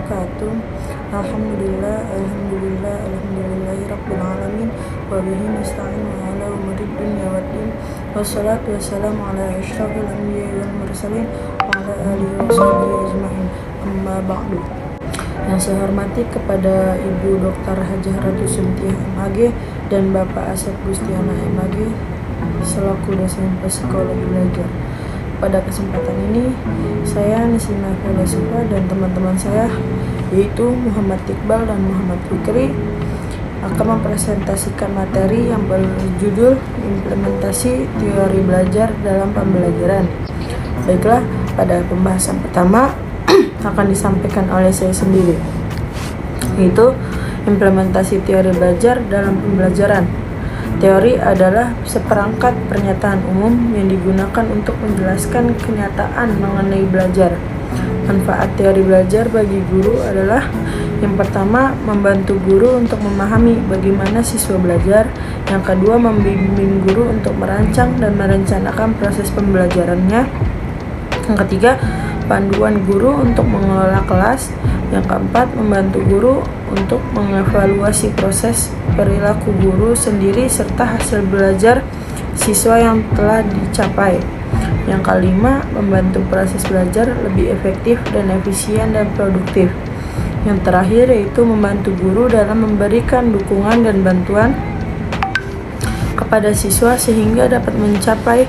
wabarakatuh. Alhamdulillahi rabbil alamin wa bihi nasta'inu ala umuri dunya waddin. Wassalatu wassalamu ala asyrafil anbiya'i wal mursalin wa ala alihi washabihi ajma'in. Amma ba'du. Yang saya hormati kepada Ibu Dr. Hajah Ratu Suntiah MAG dan Bapak Asep Gustiana MAG selaku dosen psikologi belajar. Pada kesempatan ini, saya Nisina Filasufa dan teman-teman saya, yaitu Muhammad Iqbal dan Muhammad Fikri, akan mempresentasikan materi yang berjudul Implementasi Teori Belajar dalam Pembelajaran. Baiklah, pada pembahasan pertama akan disampaikan oleh saya sendiri, yaitu implementasi teori belajar dalam pembelajaran. Teori adalah seperangkat pernyataan umum yang digunakan untuk menjelaskan kenyataan mengenai belajar. Manfaat teori belajar bagi guru adalah: yang pertama, membantu guru untuk memahami bagaimana siswa belajar. Yang kedua, membimbing guru untuk merancang dan merencanakan proses pembelajarannya. Yang ketiga, panduan guru untuk mengelola kelas. Yang keempat, membantu guru untuk mengevaluasi proses perilaku guru sendiri serta hasil belajar siswa yang telah dicapai. Yang kelima, membantu proses belajar lebih efektif dan efisien dan produktif. Yang terakhir yaitu membantu guru dalam memberikan dukungan dan bantuan kepada siswa sehingga dapat mencapai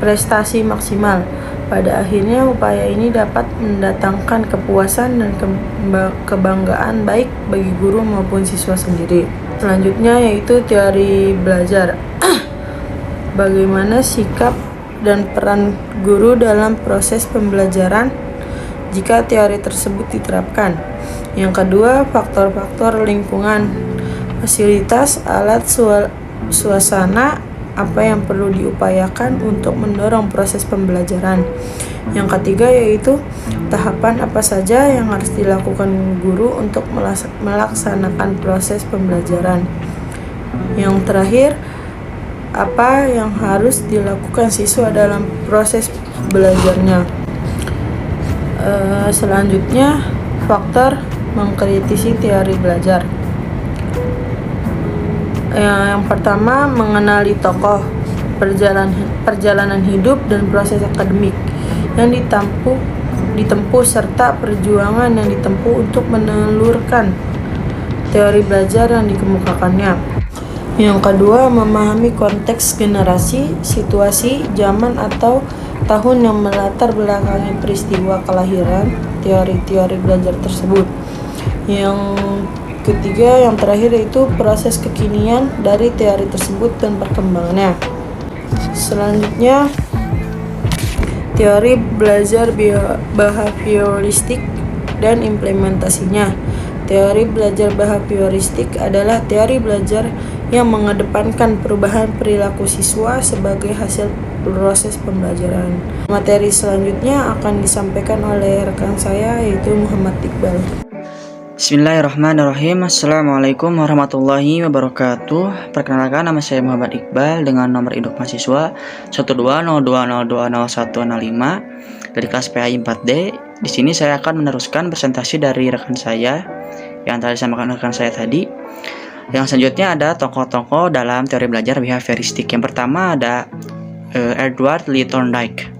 prestasi maksimal. Pada akhirnya, upaya ini dapat mendatangkan kepuasan dan kebanggaan baik bagi guru maupun siswa sendiri. Selanjutnya yaitu teori belajar. Bagaimana sikap dan peran guru dalam proses pembelajaran jika teori tersebut diterapkan. Yang kedua, faktor-faktor lingkungan, fasilitas, alat, suasana, apa yang perlu diupayakan untuk mendorong proses pembelajaran. Yang ketiga yaitu tahapan apa saja yang harus dilakukan guru untuk melaksanakan proses pembelajaran. Yang terakhir, apa yang harus dilakukan siswa dalam proses belajarnya. Selanjutnya, faktor mengkritisi teori belajar. Yang pertama, mengenali tokoh, perjalanan hidup dan proses akademik yang ditempuh serta perjuangan yang ditempuh untuk menelurkan teori belajar yang dikemukakannya. Yang kedua, memahami konteks generasi, situasi, zaman atau tahun yang melatar belakangi peristiwa kelahiran teori-teori belajar tersebut. Yang ketiga, yang terakhir yaitu proses kekinian dari teori tersebut dan perkembangannya. Selanjutnya, teori belajar behavioristik dan implementasinya. Teori belajar behavioristik adalah teori belajar yang mengedepankan perubahan perilaku siswa sebagai hasil proses pembelajaran. Materi selanjutnya akan disampaikan oleh rekan saya, yaitu Muhammad Iqbal. Bismillahirrahmanirrahim. Assalamualaikum warahmatullahi wabarakatuh. Perkenalkan, nama saya Muhammad Iqbal dengan nomor induk mahasiswa 12002020105 dari kelas PAI 4D. Di sini saya akan meneruskan presentasi dari rekan saya yang tadi disampaikan rekan saya tadi. Yang selanjutnya ada tokoh-tokoh dalam teori belajar behavioristik. Yang pertama ada Edward Lee Thorndike.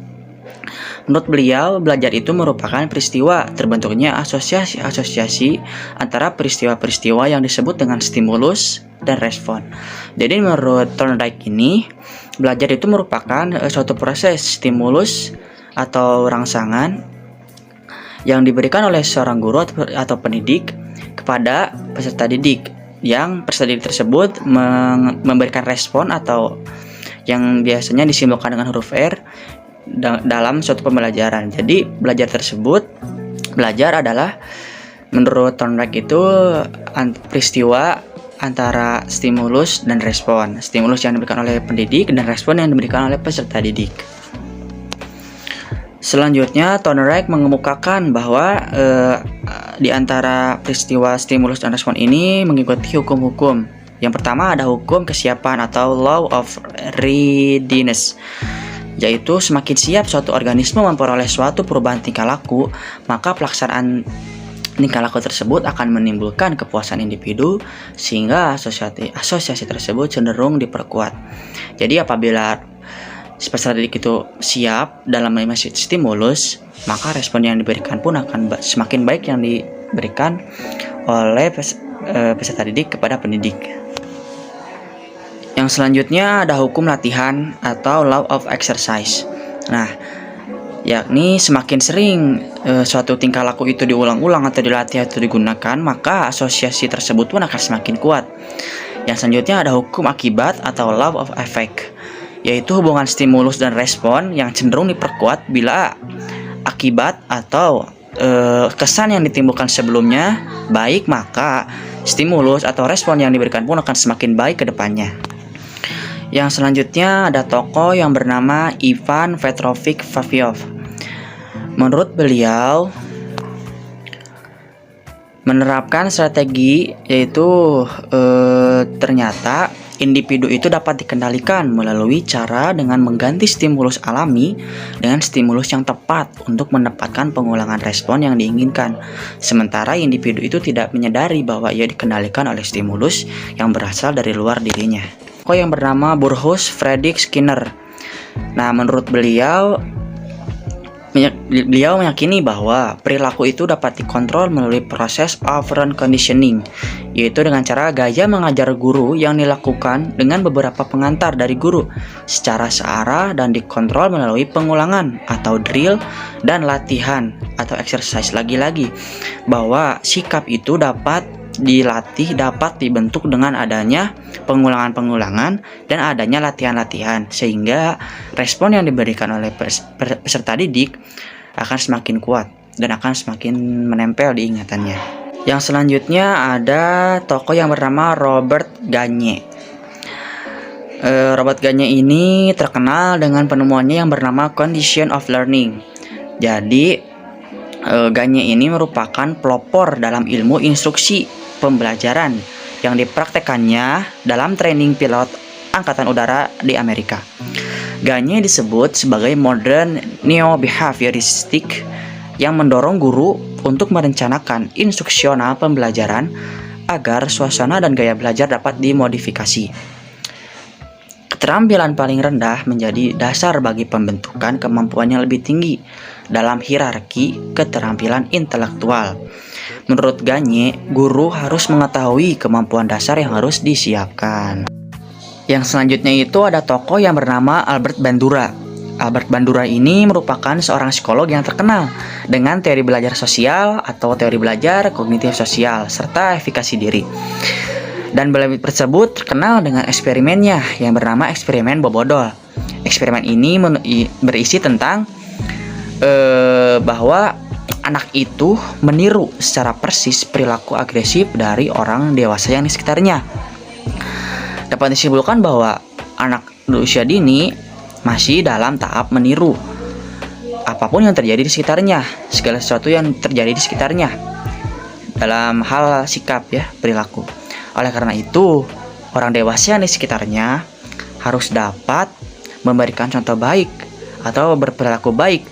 Menurut beliau, belajar itu merupakan peristiwa terbentuknya asosiasi-asosiasi antara peristiwa-peristiwa yang disebut dengan stimulus dan respon. Jadi menurut Thorndike ini, belajar itu merupakan suatu proses stimulus atau rangsangan yang diberikan oleh seorang guru atau pendidik kepada peserta didik, yang peserta didik tersebut memberikan respon atau yang biasanya disimbolkan dengan huruf R dalam suatu pembelajaran. Jadi belajar adalah menurut Thorndike itu peristiwa antara stimulus dan respon. Stimulus yang diberikan oleh pendidik dan respon yang diberikan oleh peserta didik. Selanjutnya, Thorndike mengemukakan bahwa di antara peristiwa stimulus dan respon ini mengikuti hukum-hukum. Yang pertama ada hukum kesiapan atau law of readiness, yaitu semakin siap suatu organisme memperoleh suatu perubahan tingkah laku, maka pelaksanaan tingkah laku tersebut akan menimbulkan kepuasan individu sehingga asosiasi tersebut cenderung diperkuat. Jadi apabila peserta didik itu siap dalam menerima stimulus, maka respon yang diberikan pun akan semakin baik yang diberikan oleh peserta didik kepada pendidik. Yang selanjutnya ada hukum latihan atau law of exercise. Nah, yakni semakin sering suatu tingkah laku itu diulang-ulang atau dilatih atau digunakan, maka asosiasi tersebut pun akan semakin kuat. Yang selanjutnya ada hukum akibat atau law of effect, yaitu hubungan stimulus dan respon yang cenderung diperkuat bila akibat atau kesan yang ditimbulkan sebelumnya baik, maka stimulus atau respon yang diberikan pun akan semakin baik ke depannya. Yang selanjutnya ada tokoh yang bernama Ivan Petrovich Pavlov. Menurut beliau menerapkan strategi yaitu ternyata individu itu dapat dikendalikan melalui cara dengan mengganti stimulus alami dengan stimulus yang tepat untuk mendapatkan pengulangan respon yang diinginkan. Sementara individu itu tidak menyadari bahwa ia dikendalikan oleh stimulus yang berasal dari luar dirinya. Tokoh yang bernama Burrhus Friedrich Skinner. Nah, menurut beliau meyakini bahwa perilaku itu dapat dikontrol melalui proses operant conditioning, yaitu dengan cara gaya mengajar guru yang dilakukan dengan beberapa pengantar dari guru secara searah dan dikontrol melalui pengulangan atau drill dan latihan atau exercise. Lagi-lagi bahwa sikap itu dapat dilatih, dapat dibentuk dengan adanya pengulangan-pengulangan dan adanya latihan-latihan, sehingga respon yang diberikan oleh peserta didik akan semakin kuat dan akan semakin menempel di ingatannya. Yang selanjutnya ada tokoh yang bernama Robert Gagne. Robert Gagne ini terkenal dengan penemuannya yang bernama condition of learning. Jadi Gagne ini merupakan pelopor dalam ilmu instruksi pembelajaran yang dipraktekannya dalam training pilot angkatan udara di Amerika. Gagne disebut sebagai modern neo-behavioristic yang mendorong guru untuk merencanakan instruksional pembelajaran agar suasana dan gaya belajar dapat dimodifikasi. Keterampilan paling rendah menjadi dasar bagi pembentukan kemampuan yang lebih tinggi dalam hierarki keterampilan intelektual. Menurut Gagne, guru harus mengetahui kemampuan dasar yang harus disiapkan. Yang selanjutnya itu ada tokoh yang bernama Albert Bandura. Albert Bandura ini merupakan seorang psikolog yang terkenal dengan teori belajar sosial atau teori belajar kognitif sosial serta efikasi diri. Dan beliau tersebut terkenal dengan eksperimennya yang bernama eksperimen Bobodol. Eksperimen ini berisi tentang bahwa anak itu meniru secara persis perilaku agresif dari orang dewasa yang di sekitarnya. Dapat disimpulkan bahwa anak berusia dini masih dalam tahap meniru apapun yang terjadi di sekitarnya, segala sesuatu yang terjadi di sekitarnya dalam hal sikap perilaku. Oleh karena itu, orang dewasa yang di sekitarnya harus dapat memberikan contoh baik atau berperilaku baik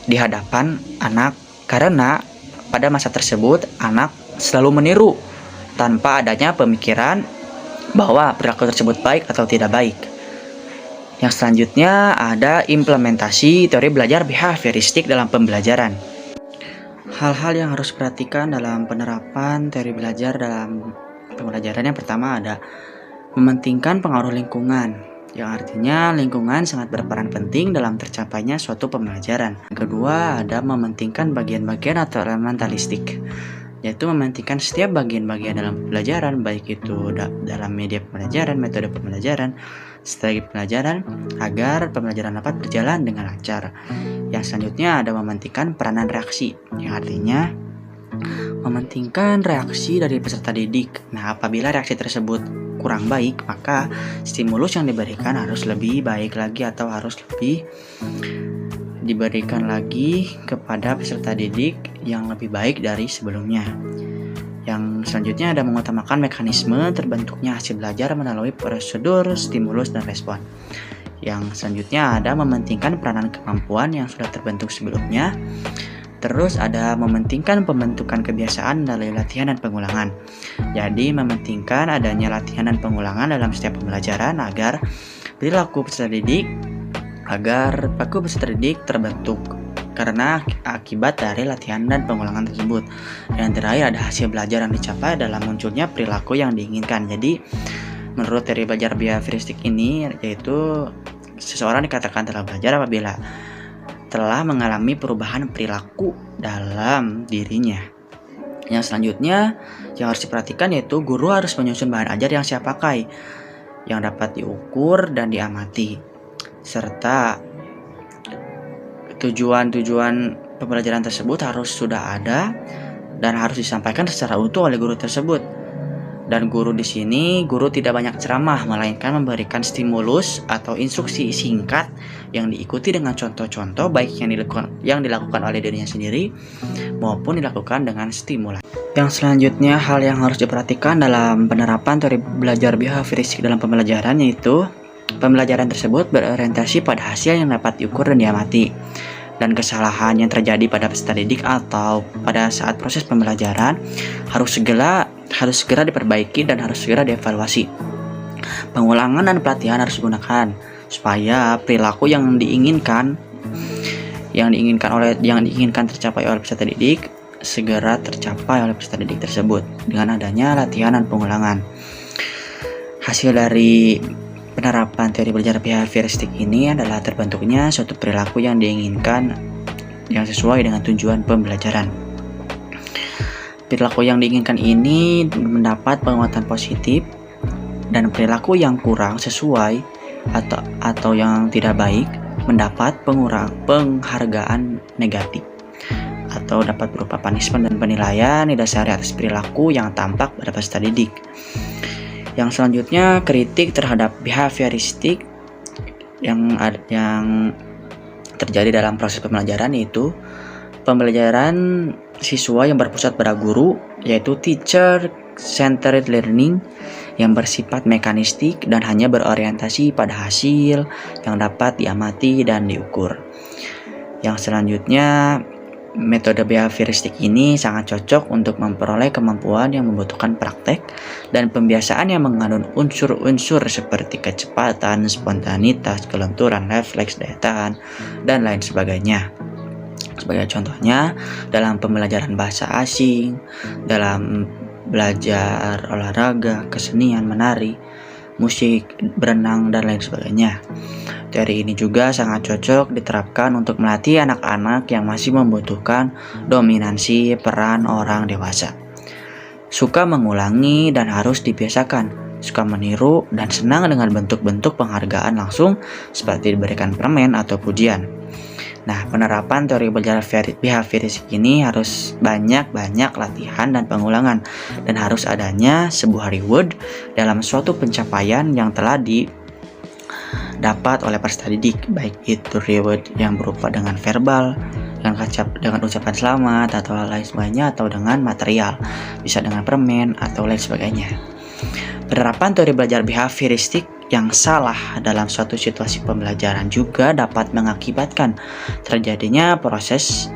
di hadapan anak, karena pada masa tersebut anak selalu meniru tanpa adanya pemikiran bahwa perilaku tersebut baik atau tidak baik. Yang selanjutnya ada implementasi teori belajar behavioristik dalam pembelajaran. Hal-hal yang harus diperhatikan dalam penerapan teori belajar dalam pembelajaran yang pertama ada mementingkan pengaruh lingkungan, yang artinya lingkungan sangat berperan penting dalam tercapainya suatu pembelajaran. Yang kedua ada mementingkan bagian-bagian atau elementalistik, yaitu mementingkan setiap bagian-bagian dalam pembelajaran, baik itu dalam media pembelajaran, metode pembelajaran, strategi pembelajaran, agar pembelajaran dapat berjalan dengan lancar. Yang selanjutnya ada mementingkan peranan reaksi, yang artinya mementingkan reaksi dari peserta didik. Nah, apabila reaksi tersebut kurang baik, maka stimulus yang diberikan harus lebih baik lagi atau harus lebih diberikan lagi kepada peserta didik yang lebih baik dari sebelumnya. Yang selanjutnya ada mengutamakan mekanisme terbentuknya hasil belajar melalui prosedur, stimulus, dan respon. Yang selanjutnya ada mementingkan peranan kemampuan yang sudah terbentuk sebelumnya Terus ada mementingkan pembentukan kebiasaan melalui latihan dan pengulangan. Jadi mementingkan adanya latihan dan pengulangan dalam setiap pembelajaran agar perilaku peserta didik terbentuk karena akibat dari latihan dan pengulangan tersebut. Dan terakhir ada hasil belajar yang dicapai dalam munculnya perilaku yang diinginkan. Jadi menurut teori belajar behavioristik ini, yaitu seseorang dikatakan telah belajar apabila telah mengalami perubahan perilaku dalam dirinya. Yang selanjutnya yang harus diperhatikan yaitu guru harus menyusun bahan ajar yang siap pakai, yang dapat diukur dan diamati, serta tujuan-tujuan pembelajaran tersebut harus sudah ada dan harus disampaikan secara utuh oleh guru tersebut. Dan guru di sini, guru tidak banyak ceramah, melainkan memberikan stimulus atau instruksi singkat yang diikuti dengan contoh-contoh baik yang dilakukan oleh dirinya sendiri maupun dilakukan dengan stimulan. Yang selanjutnya, hal yang harus diperhatikan dalam penerapan teori belajar behavioristik dalam pembelajaran yaitu pembelajaran tersebut berorientasi pada hasil yang dapat diukur dan diamati. Dan kesalahan yang terjadi pada peserta didik atau pada saat proses pembelajaran harus segera diperbaiki dan harus segera dievaluasi. Pengulangan dan pelatihan harus digunakan supaya perilaku yang diinginkan tercapai oleh peserta didik segera tercapai oleh peserta didik tersebut dengan adanya latihan dan pengulangan. Hasil dari penerapan teori belajar behavioristik ini adalah terbentuknya suatu perilaku yang diinginkan yang sesuai dengan tujuan pembelajaran. Perilaku yang diinginkan ini mendapat penguatan positif dan perilaku yang kurang sesuai atau yang tidak baik mendapat penghargaan negatif atau dapat berupa punishment dan penilaian didasari atas perilaku yang tampak pada peserta didik. Yang selanjutnya, kritik terhadap behavioristik yang terjadi dalam proses pembelajaran yaitu pembelajaran siswa yang berpusat pada guru, yaitu teacher centered learning yang bersifat mekanistik dan hanya berorientasi pada hasil yang dapat diamati dan diukur. Yang selanjutnya, metode behavioristik ini sangat cocok untuk memperoleh kemampuan yang membutuhkan praktek dan pembiasaan yang mengandung unsur-unsur seperti kecepatan, spontanitas, kelenturan, refleks, daya tahan, dan lain sebagainya. Sebagai contohnya, dalam pembelajaran bahasa asing, dalam belajar olahraga, kesenian, menari, musik, berenang, dan lain sebagainya. Teori ini juga sangat cocok diterapkan untuk melatih anak-anak yang masih membutuhkan dominansi peran orang dewasa. Suka mengulangi dan harus dibiasakan, suka meniru dan senang dengan bentuk-bentuk penghargaan langsung seperti diberikan permen atau pujian. Nah, penerapan teori belajar behavioristik ini harus banyak-banyak latihan dan pengulangan dan harus adanya sebuah reward dalam suatu pencapaian yang telah dapat oleh peserta didik, baik itu reward yang berupa dengan verbal, dengan ucapan selamat atau lain sebagainya, atau dengan material, bisa dengan permen atau lain sebagainya. Penerapan teori belajar behavioristik yang salah dalam suatu situasi pembelajaran juga dapat mengakibatkan terjadinya proses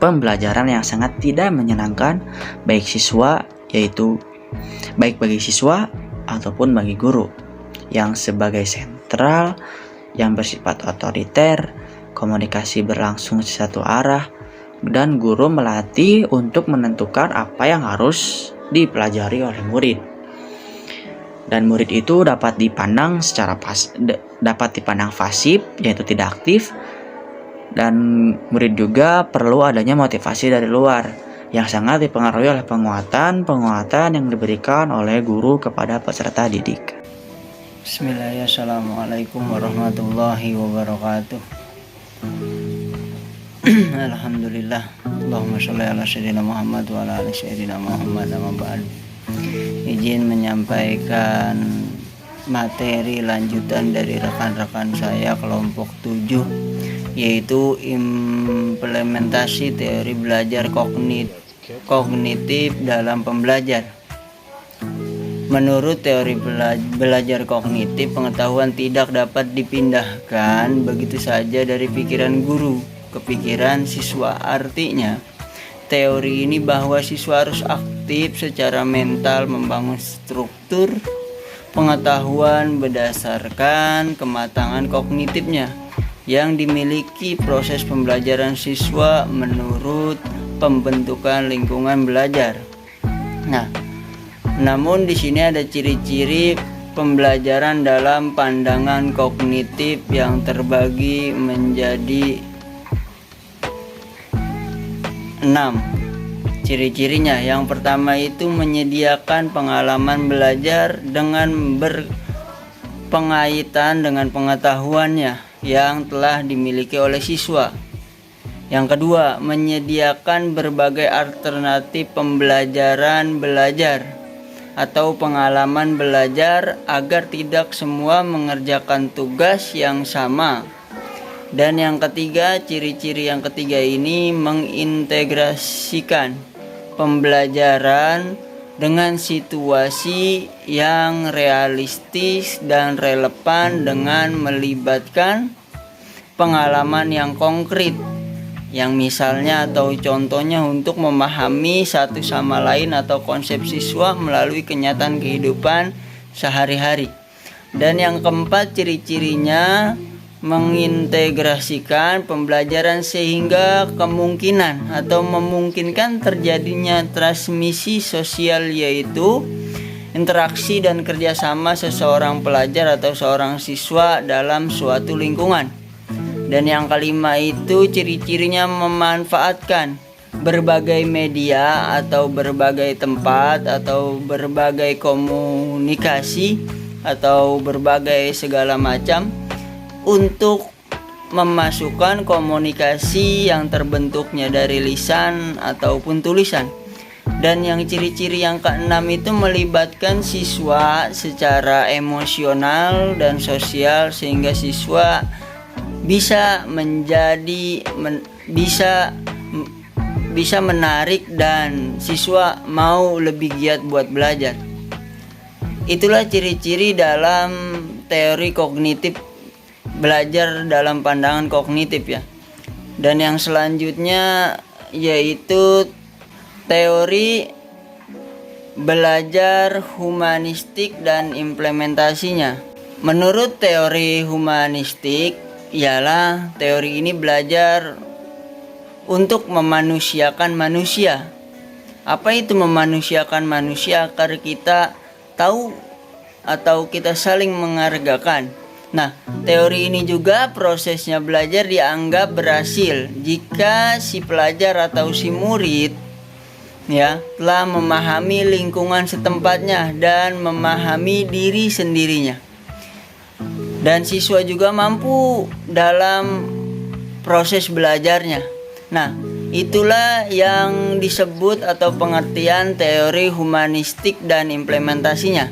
pembelajaran yang sangat tidak menyenangkan baik bagi siswa ataupun bagi guru yang sebagai sentral yang bersifat otoriter, komunikasi berlangsung satu arah, dan guru melatih untuk menentukan apa yang harus dipelajari oleh murid. Dan murid itu dapat dipandang pasif, yaitu tidak aktif, dan murid juga perlu adanya motivasi dari luar yang sangat dipengaruhi oleh penguatan yang diberikan oleh guru kepada peserta didik. Bismillahirrahmanirrahim. Assalamualaikum warahmatullahi wabarakatuh. Alhamdulillah. Allahumma sholli ala sayyidina Muhammad wa ala ali sayyidina Muhammad. Amma ba'd. Izin menyampaikan materi lanjutan dari rekan-rekan saya kelompok 7, yaitu implementasi teori belajar kognitif dalam pembelajar. Menurut teori belajar kognitif, pengetahuan tidak dapat dipindahkan begitu saja dari pikiran guru kepikiran siswa. Artinya, teori ini bahwa siswa harus aktif secara mental membangun struktur pengetahuan berdasarkan kematangan kognitifnya yang dimiliki proses pembelajaran siswa menurut pembentukan lingkungan belajar. Nah, namun di sini ada ciri-ciri pembelajaran dalam pandangan kognitif yang terbagi menjadi 6 ciri-cirinya. Yang pertama itu menyediakan pengalaman belajar dengan berpengaitan dengan pengetahuannya yang telah dimiliki oleh siswa. Yang kedua, menyediakan berbagai alternatif pembelajaran belajar atau pengalaman belajar agar tidak semua mengerjakan tugas yang sama. Dan yang ketiga, ciri-ciri yang ketiga ini mengintegrasikan pembelajaran dengan situasi yang realistis dan relevan dengan melibatkan pengalaman yang konkret, yang misalnya atau contohnya untuk memahami satu sama lain atau konsep siswa melalui kenyataan kehidupan sehari-hari. Dan yang keempat, ciri-cirinya mengintegrasikan pembelajaran sehingga kemungkinan atau memungkinkan terjadinya transmisi sosial, yaitu interaksi dan kerjasama seseorang pelajar atau seorang siswa dalam suatu lingkungan. Dan yang kelima itu ciri-cirinya memanfaatkan berbagai media atau berbagai tempat atau berbagai komunikasi atau berbagai segala macam untuk memasukkan komunikasi yang terbentuknya dari lisan ataupun tulisan. Dan yang ciri-ciri yang keenam itu melibatkan siswa secara emosional dan sosial sehingga siswa bisa bisa menarik dan siswa mau lebih giat buat belajar. Itulah ciri-ciri dalam teori kognitif, belajar dalam pandangan kognitif ya. Dan yang selanjutnya yaitu teori belajar humanistik dan implementasinya. Menurut teori humanistik, ialah teori ini belajar untuk memanusiakan manusia. Apa itu memanusiakan manusia? Agar kita tahu atau kita saling menghargakan. Nah, teori ini juga prosesnya belajar dianggap berhasil jika si pelajar atau si murid telah memahami lingkungan setempatnya dan memahami diri sendirinya. Dan siswa juga mampu dalam proses belajarnya. Nah, itulah yang disebut atau pengertian teori humanistik dan implementasinya.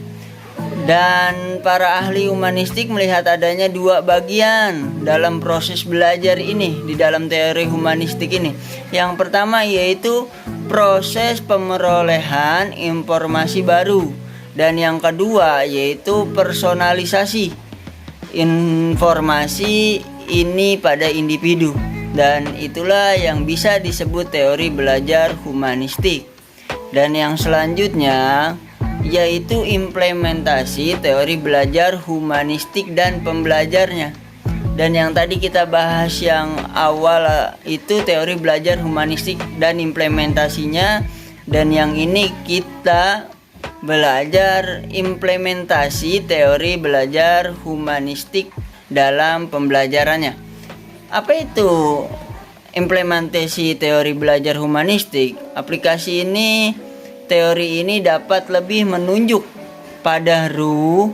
Dan para ahli humanistik melihat adanya dua bagian dalam proses belajar ini di dalam teori humanistik ini. Yang pertama yaitu proses pemerolehan informasi baru, dan yang kedua yaitu personalisasi informasi ini pada individu. Dan itulah yang bisa disebut teori belajar humanistik. Dan yang selanjutnya yaitu implementasi teori belajar humanistik dan pembelajarnya. Dan yang tadi kita bahas yang awal itu teori belajar humanistik dan implementasinya. Dan yang ini kita belajar implementasi teori belajar humanistik dalam pembelajarannya. Apa itu implementasi teori belajar humanistik? Aplikasi ini, teori ini dapat lebih menunjuk pada ruh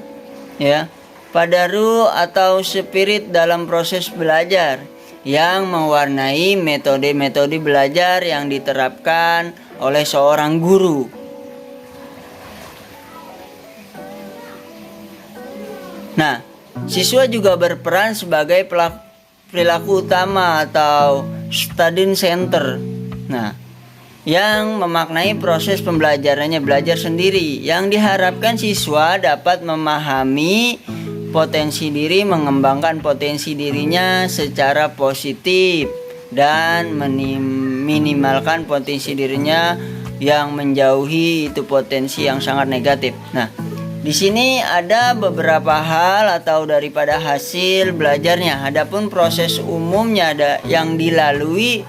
atau spirit dalam proses belajar yang mewarnai metode-metode belajar yang diterapkan oleh seorang guru. Nah, siswa juga berperan sebagai perilaku utama atau student center. Nah, yang memaknai proses pembelajarannya, belajar sendiri, yang diharapkan siswa dapat memahami potensi diri, mengembangkan potensi dirinya secara positif dan minimalkan potensi dirinya yang menjauhi itu potensi yang sangat negatif. Nah, di sini ada beberapa hal atau daripada hasil belajarnya. Adapun proses umumnya ada yang dilaluinya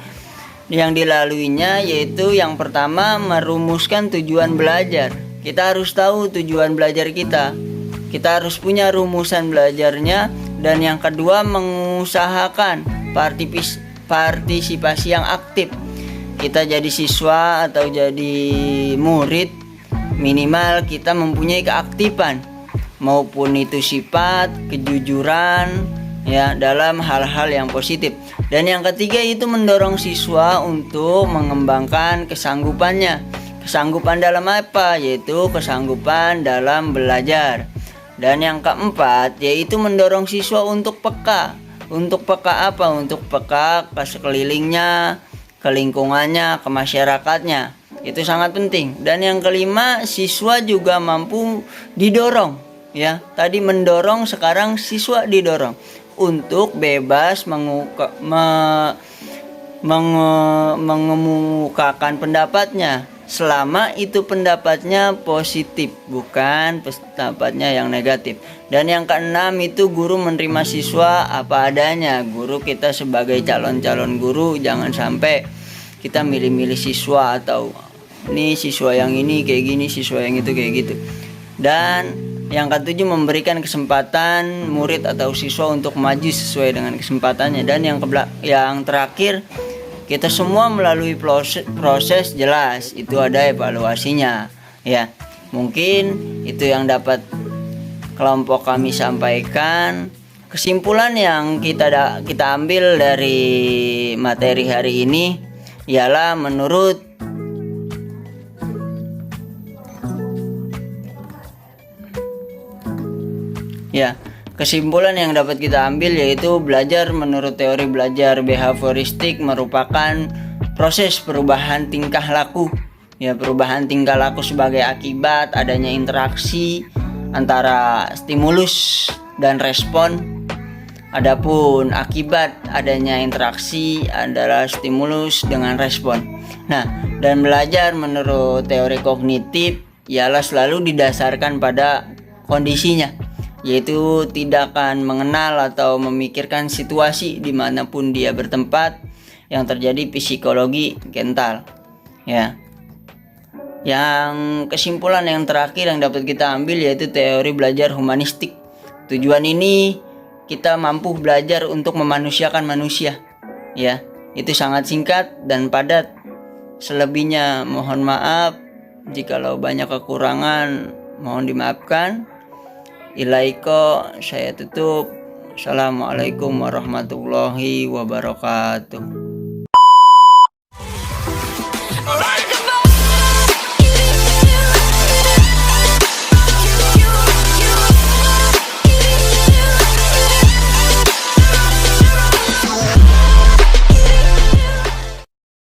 yaitu yang pertama merumuskan tujuan belajar. Kita harus tahu tujuan belajar kita. Kita harus punya rumusan belajarnya. Dan yang kedua mengusahakan partisipasi yang aktif. Kita jadi siswa atau jadi murid, minimal kita mempunyai keaktifan, maupun itu sifat kejujuran ya dalam hal-hal yang positif. Dan yang ketiga itu mendorong siswa untuk mengembangkan kesanggupannya. Kesanggupan dalam apa? Yaitu kesanggupan dalam belajar. Dan yang keempat yaitu mendorong siswa untuk peka. Untuk peka apa? Untuk peka ke sekelilingnya, ke lingkungannya, ke masyarakatnya. Itu sangat penting. Dan yang kelima, siswa juga mampu didorong ya. Tadi mendorong, sekarang siswa didorong untuk bebas mengemukakan pendapatnya, selama itu pendapatnya positif, bukan pendapatnya yang negatif. Dan yang keenam itu guru menerima siswa apa adanya. Guru kita sebagai calon-calon guru, jangan sampai kita milih-milih siswa atau ini siswa yang ini kayak gini, siswa yang itu kayak gitu. Dan yang ketujuh memberikan kesempatan murid atau siswa untuk maju sesuai dengan kesempatannya. Dan yang terakhir, kita semua melalui proses jelas, itu ada evaluasinya ya. Mungkin itu yang dapat kelompok kami sampaikan. Kesimpulan yang kita ambil dari materi hari ini ialah kesimpulan yang dapat kita ambil yaitu belajar menurut teori belajar behavioristik merupakan proses perubahan tingkah laku. Ya, perubahan tingkah laku sebagai akibat adanya interaksi antara stimulus dan respon. Adapun akibat adanya interaksi adalah stimulus dengan respon. Nah, dan belajar menurut teori kognitif ialah selalu didasarkan pada kondisinya, yaitu tidak akan mengenal atau memikirkan situasi dimanapun dia bertempat yang terjadi psikologi mental ya. Yang kesimpulan yang terakhir yang dapat kita ambil yaitu teori belajar humanistik. Tujuan ini kita mampu belajar untuk memanusiakan manusia ya. Itu sangat singkat dan padat. Selebihnya mohon maaf, jikalau banyak kekurangan mohon dimaafkan. Ilaiko, saya tutup. Assalamualaikum warahmatullahi wabarakatuh.